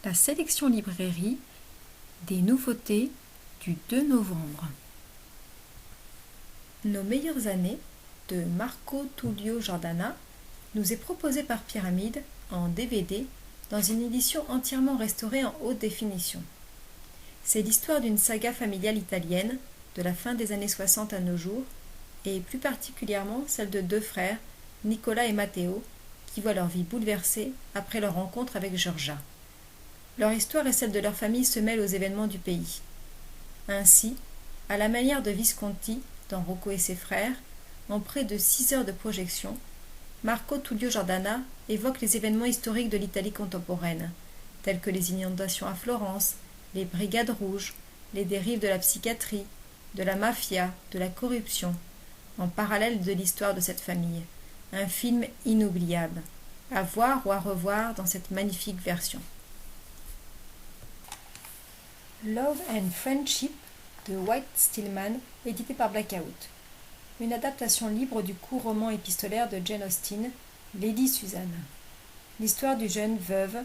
La sélection librairie des nouveautés du 2 novembre. Nos meilleures années de Marco Tullio Giordana nous est proposé par Pyramide en DVD dans une édition entièrement restaurée en haute définition. C'est l'histoire d'une saga familiale italienne de la fin des années 60 à nos jours, et plus particulièrement celle de deux frères, Nicola et Matteo, qui voient leur vie bouleversée après leur rencontre avec Giorgia. Leur histoire et celle de leur famille se mêlent aux événements du pays. Ainsi, à la manière de Visconti dans Rocco et ses frères, en près de 6 heures de projection, Marco Tullio Giordana évoque les événements historiques de l'Italie contemporaine, tels que les inondations à Florence, les brigades rouges, les dérives de la psychiatrie, de la mafia, de la corruption, en parallèle de l'histoire de cette famille. Un film inoubliable, à voir ou à revoir dans cette magnifique version. Love and Friendship de Whit Stillman, édité par Blackout. Une adaptation libre du court roman épistolaire de Jane Austen, Lady Susan. L'histoire d'une jeune veuve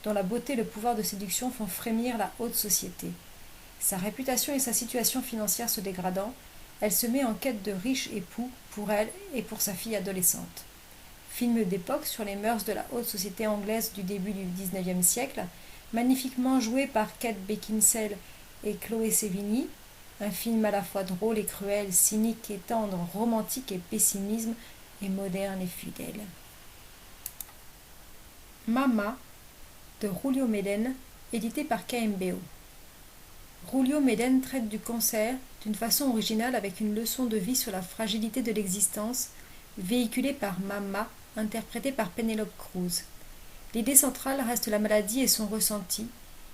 dont la beauté et le pouvoir de séduction font frémir la haute société. Sa réputation et sa situation financière se dégradant, elle se met en quête de riches époux pour elle et pour sa fille adolescente. Film d'époque sur les mœurs de la haute société anglaise du début du XIXe siècle, magnifiquement joué par Kate Beckinsale et Chloé Sevigny, un film à la fois drôle et cruel, cynique et tendre, romantique et pessimisme, et moderne et fidèle. Mama de Julio Medem, édité par KMBO. Julio Medem traite du cancer d'une façon originale avec une leçon de vie sur la fragilité de l'existence, véhiculée par Mama, interprétée par Penélope Cruz. L'idée centrale reste la maladie et son ressenti,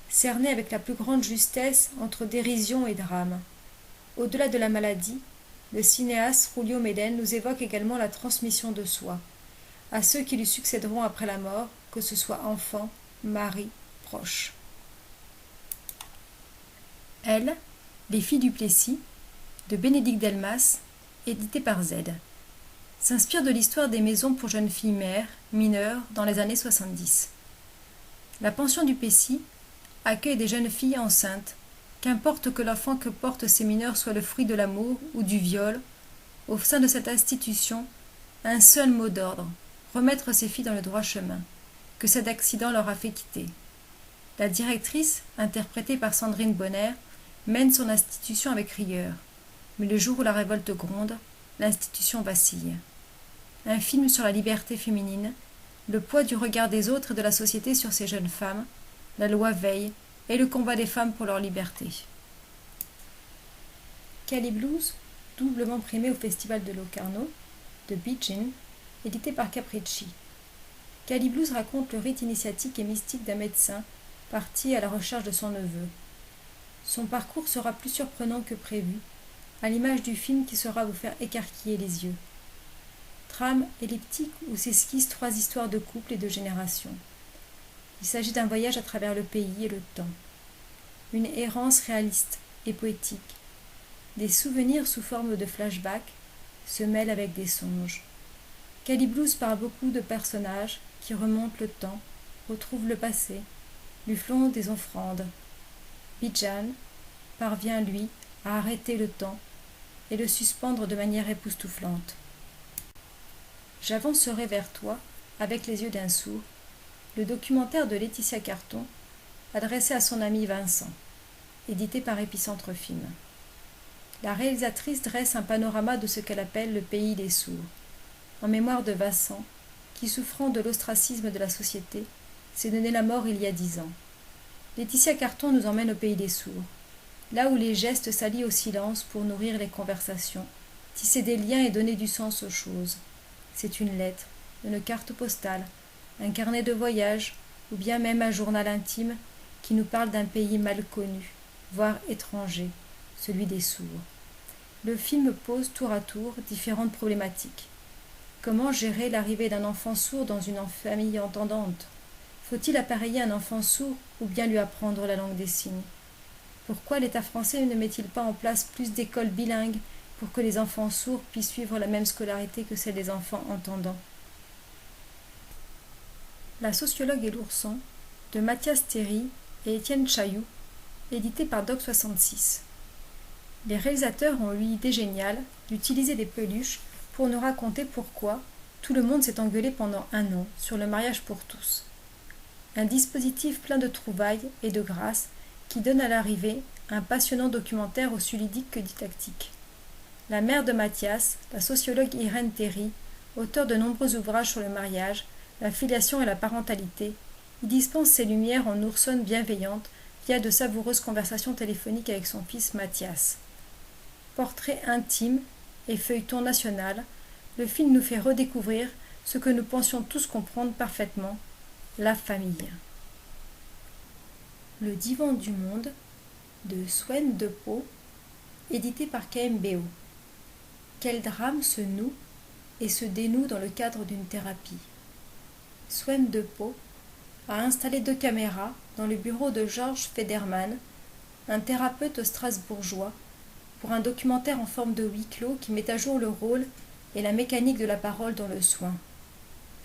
cerné avec la plus grande justesse entre dérision et drame. Au-delà de la maladie, le cinéaste Julio Medem nous évoque également la transmission de soi, à ceux qui lui succéderont après la mort, que ce soit enfants, mari, proches. Elle, Les filles du Plessis, de Bénédicte Delmas, édité par Z, s'inspire de l'histoire des maisons pour jeunes filles mères, mineures, dans les années 70. La pension du Plessis accueille des jeunes filles enceintes, qu'importe que l'enfant que portent ces mineurs soit le fruit de l'amour ou du viol, au sein de cette institution, un seul mot d'ordre, remettre ces filles dans le droit chemin, que cet accident leur a fait quitter. La directrice, interprétée par Sandrine Bonner, mène son institution avec rigueur, mais le jour où la révolte gronde, l'institution vacille. Un film sur la liberté féminine, le poids du regard des autres et de la société sur ces jeunes femmes, la loi veille et le combat des femmes pour leur liberté. Cali Blues, doublement primé au Festival de Locarno, de Beijing, édité par Capricci. Cali Blues raconte le rite initiatique et mystique d'un médecin parti à la recherche de son neveu. Son parcours sera plus surprenant que prévu, à l'image du film qui saura vous faire écarquiller les yeux. Trame elliptique où s'esquissent 3 histoires de couple et de générations. Il s'agit d'un voyage à travers le pays et le temps. Une errance réaliste et poétique. Des souvenirs sous forme de flashbacks se mêlent avec des songes. Cali Blues parle beaucoup de personnages qui remontent le temps, retrouvent le passé, lui font des offrandes. Bijan parvient, lui, à arrêter le temps et le suspendre de manière époustouflante. J'avancerai vers toi avec les yeux d'un sourd, le documentaire de Laetitia Carton, adressé à son ami Vincent, édité par Épicentre Film. La réalisatrice dresse un panorama de ce qu'elle appelle le pays des sourds, en mémoire de Vincent, qui, souffrant de l'ostracisme de la société, s'est donné la mort il y a 10 ans. Laetitia Carton nous emmène au pays des sourds, là où les gestes s'allient au silence pour nourrir les conversations, tisser des liens et donner du sens aux choses. C'est une lettre, une carte postale, un carnet de voyage, ou bien même un journal intime qui nous parle d'un pays mal connu, voire étranger, celui des sourds. Le film pose tour à tour différentes problématiques. Comment gérer l'arrivée d'un enfant sourd dans une famille entendante? Faut-il appareiller un enfant sourd ou bien lui apprendre la langue des signes? Pourquoi l'État français ne met-il pas en place plus d'écoles bilingues pour que les enfants sourds puissent suivre la même scolarité que celle des enfants entendants? La sociologue et l'ourson, de Mathias Théry, et Étienne Chailloux, édité par Doc66. Les réalisateurs ont eu l'idée géniale d'utiliser des peluches pour nous raconter pourquoi tout le monde s'est engueulé pendant 1 an sur le mariage pour tous. Un dispositif plein de trouvailles et de grâce qui donne à l'arrivée un passionnant documentaire aussi ludique que didactique. La mère de Mathias, la sociologue Irène Théry, auteure de nombreux ouvrages sur le mariage, la filiation et la parentalité, y dispense ses lumières en oursonne bienveillante via de savoureuses conversations téléphoniques avec son fils Mathias. Portrait intime et feuilleton national, le film nous fait redécouvrir ce que nous pensions tous comprendre parfaitement, la famille. Le divan du monde de Swen de Pau, édité par KMBO. Quel drame se noue et se dénoue dans le cadre d'une thérapie. Swen de Pau a installé 2 caméras dans le bureau de Georges Federman, un thérapeute strasbourgeois, pour un documentaire en forme de huis clos qui met à jour le rôle et la mécanique de la parole dans le soin.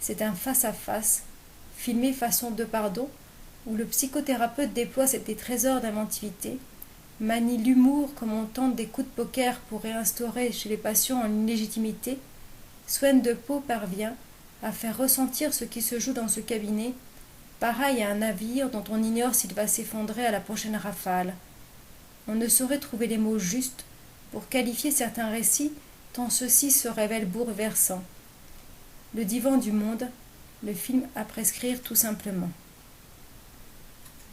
C'est un face-à-face, filmé façon de pardon, où le psychothérapeute déploie ses trésors d'inventivité, manie l'humour comme on tente des coups de poker pour réinstaurer chez les patients une légitimité. Swen de Pau parvient à faire ressentir ce qui se joue dans ce cabinet, pareil à un navire dont on ignore s'il va s'effondrer à la prochaine rafale. On ne saurait trouver les mots justes pour qualifier certains récits tant ceux-ci se révèlent bouleversants. Le divan du monde, le film à prescrire tout simplement.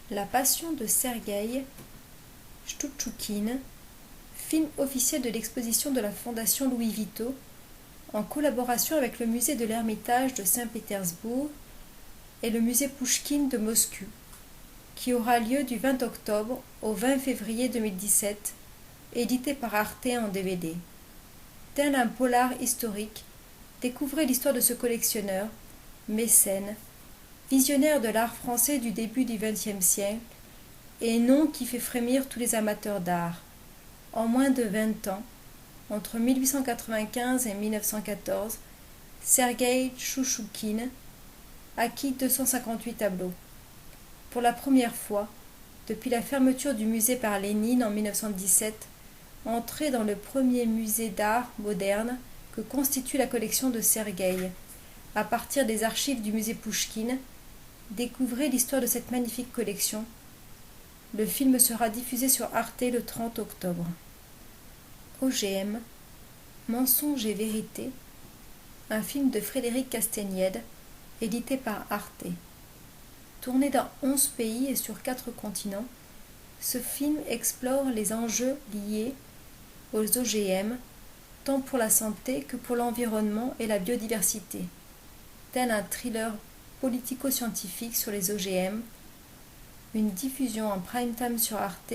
La passion de Sergueï Stchoukine, film officiel de l'exposition de la Fondation Louis Vuitton, en collaboration avec le musée de l'Ermitage de Saint-Pétersbourg et le musée Pouchkine de Moscou, qui aura lieu du 20 octobre au 20 février 2017, édité par Arte en DVD. Tel un polar historique, découvrez l'histoire de ce collectionneur, mécène, visionnaire de l'art français du début du XXe siècle, et nom qui fait frémir tous les amateurs d'art. En moins de 20 ans, entre 1895 et 1914, Sergueï Stchoukine acquit 258 tableaux. Pour la première fois, depuis la fermeture du musée par Lénine en 1917, entré dans le premier musée d'art moderne que constitue la collection de Sergueï. À partir des archives du musée Pouchkine, découvrez l'histoire de cette magnifique collection. Le film sera diffusé sur Arte le 30 octobre. OGM, Mensonges et vérité, un film de Frédéric Castaignède, édité par Arte. Tourné dans 11 pays et sur 4 continents, ce film explore les enjeux liés aux OGM, tant pour la santé que pour l'environnement et la biodiversité. Tel un thriller politico-scientifique sur les OGM, une diffusion en prime time sur Arte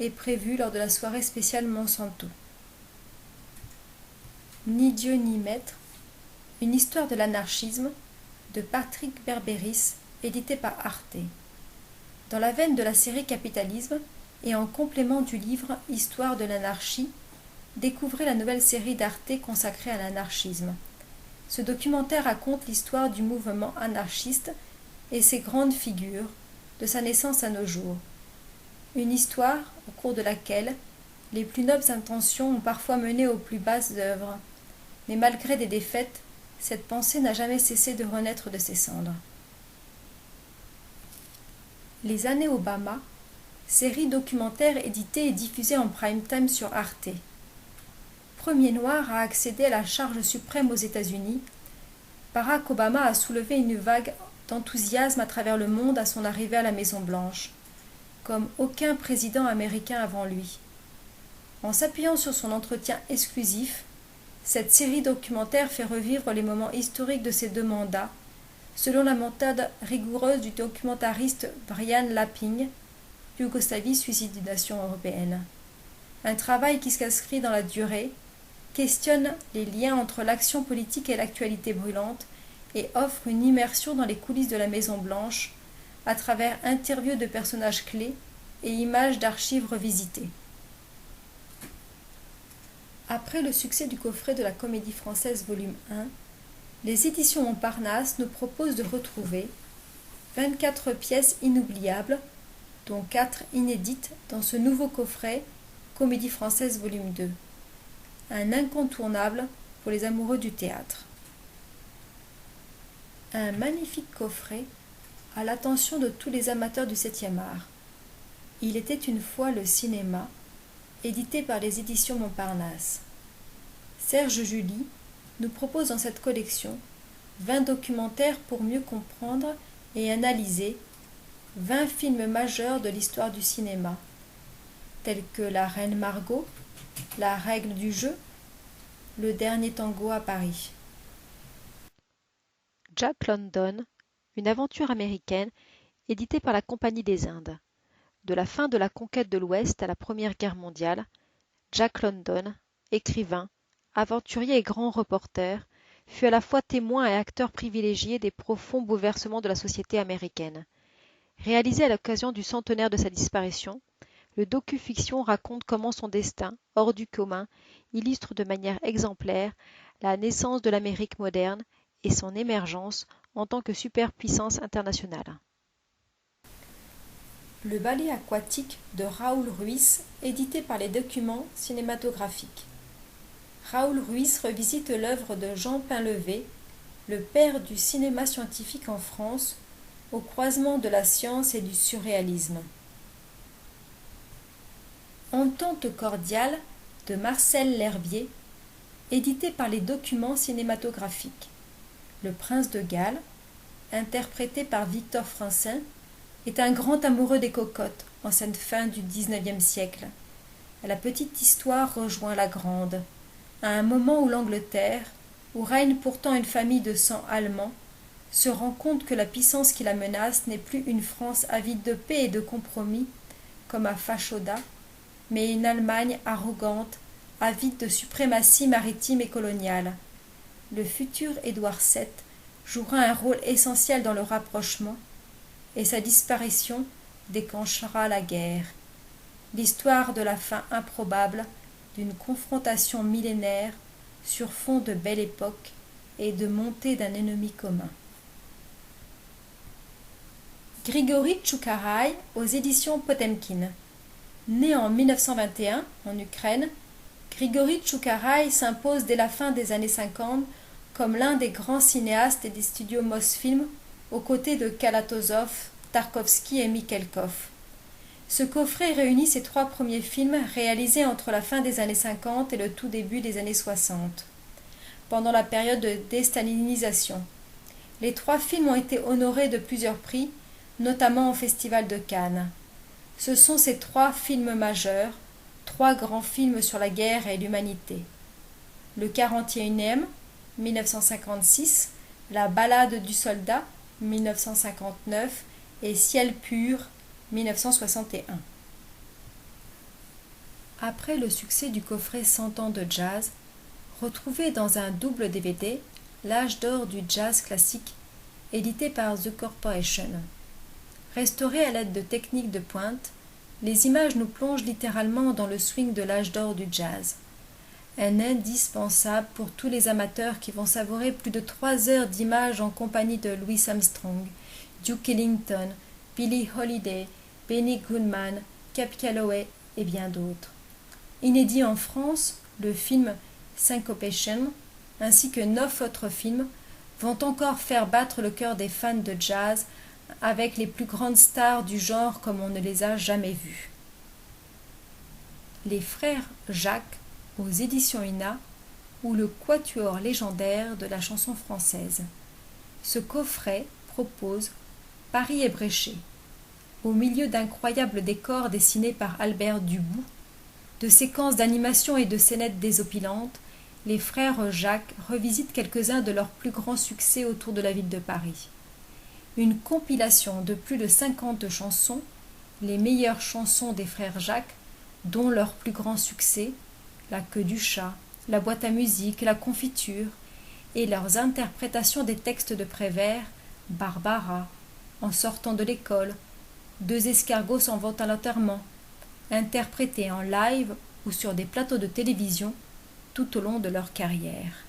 est prévue lors de la soirée spéciale Monsanto. Ni Dieu ni Maître, une histoire de l'anarchisme de Patrick Berberis, édité par Arte. Dans la veine de la série Capitalisme et en complément du livre Histoire de l'anarchie, découvrez la nouvelle série d'Arte consacrée à l'anarchisme. Ce documentaire raconte l'histoire du mouvement anarchiste et ses grandes figures, de sa naissance à nos jours. Une histoire au cours de laquelle les plus nobles intentions ont parfois mené aux plus basses œuvres, mais malgré des défaites, cette pensée n'a jamais cessé de renaître de ses cendres. Les années Obama, série documentaire éditée et diffusée en prime time sur Arte. Premier noir à accéder à la charge suprême aux États-Unis, Barack Obama a soulevé une vague d'enthousiasme à travers le monde à son arrivée à la Maison-Blanche, comme aucun président américain avant lui. En s'appuyant sur son entretien exclusif, cette série documentaire fait revivre les moments historiques de ces 2 mandats, selon la méthode rigoureuse du documentariste Brian Lapping, Yougoslavie, suicide d'une nation européenne. Un travail qui s'inscrit dans la durée, questionne les liens entre l'action politique et l'actualité brûlante et offre une immersion dans les coulisses de la Maison-Blanche à travers interviews de personnages clés et images d'archives revisitées. Après le succès du coffret de la Comédie Française volume 1, les éditions Montparnasse nous proposent de retrouver 24 pièces inoubliables dont 4 inédites dans ce nouveau coffret Comédie française volume 2. Un incontournable pour les amoureux du théâtre. Un magnifique coffret à l'attention de tous les amateurs du 7e art. Il était une fois le cinéma, édité par les éditions Montparnasse. Serge July nous propose dans cette collection 20 documentaires pour mieux comprendre et analyser 20 films majeurs de l'histoire du cinéma, tels que La Reine Margot, La Règle du jeu, Le Dernier Tango à Paris. Jack London, une aventure américaine, éditée par la Compagnie des Indes. De la fin de la conquête de l'Ouest à la Première Guerre mondiale, Jack London, écrivain, aventurier et grand reporter, fut à la fois témoin et acteur privilégié des profonds bouleversements de la société américaine. Réalisé à l'occasion du centenaire de sa disparition, le docu-fiction raconte comment son destin, hors du commun, illustre de manière exemplaire la naissance de l'Amérique moderne et son émergence en tant que superpuissance internationale. Le ballet aquatique de Raoul Ruiz, édité par les Documents cinématographiques. Raoul Ruiz revisite l'œuvre de Jean Painlevé, le père du cinéma scientifique en France, au croisement de la science et du surréalisme. Entente cordiale de Marcel L'Herbier, édité par les Documents cinématographiques. Le prince de Galles, interprété par Victor Francin, est un grand amoureux des cocottes en cette fin du XIXe siècle. La petite histoire rejoint la grande, à un moment où l'Angleterre, où règne pourtant une famille de sang allemand, se rend compte que la puissance qui la menace n'est plus une France avide de paix et de compromis, comme à Fachoda, mais une Allemagne arrogante, avide de suprématie maritime et coloniale. Le futur Édouard VII jouera un rôle essentiel dans le rapprochement, et sa disparition déclenchera la guerre. L'histoire de la fin improbable d'une confrontation millénaire sur fond de belle époque et de montée d'un ennemi commun. Grigori Tchoukaraï aux éditions Potemkin. Né en 1921 en Ukraine, Grigori Tchoukaraï s'impose dès la fin des années 50 comme l'un des grands cinéastes et des studios Mosfilm aux côtés de Kalatozov, Tarkovsky et Mikhalkov. Ce coffret réunit ses 3 premiers films réalisés entre la fin des années 50 et le tout début des années 60, pendant la période de déstalinisation. Les 3 films ont été honorés de plusieurs prix, notamment au Festival de Cannes. Ce sont ces 3 films majeurs, 3 grands films sur la guerre et l'humanité. Le 41e, 1956, La Ballade du soldat, 1959, et Ciel pur, 1961. Après le succès du coffret 100 ans de jazz, retrouvez dans un double DVD L'âge d'or du jazz classique, édité par The Corporation. Restaurées à l'aide de techniques de pointe, les images nous plongent littéralement dans le swing de l'âge d'or du jazz. Un indispensable pour tous les amateurs qui vont savourer plus de 3 heures d'images en compagnie de Louis Armstrong, Duke Ellington, Billie Holiday, Benny Goodman, Cab Calloway et bien d'autres. Inédit en France, le film Syncopation ainsi que 9 autres films vont encore faire battre le cœur des fans de jazz avec les plus grandes stars du genre comme on ne les a jamais vues. Les frères Jacques aux éditions INA ou le quatuor légendaire de la chanson française. Ce coffret propose Paris ébréché, au milieu d'incroyables décors dessinés par Albert Dubout, de séquences d'animation et de scénettes désopilantes, les frères Jacques revisitent quelques-uns de leurs plus grands succès autour de la ville de Paris. Une compilation de plus de 50 chansons, les meilleures chansons des frères Jacques, dont leurs plus grands succès, La queue du chat, La boîte à musique, La confiture, et leurs interprétations des textes de Prévert, Barbara, En sortant de l'école, 2 escargots s'en vont à l'enterrement, interprétés en live ou sur des plateaux de télévision tout au long de leur carrière.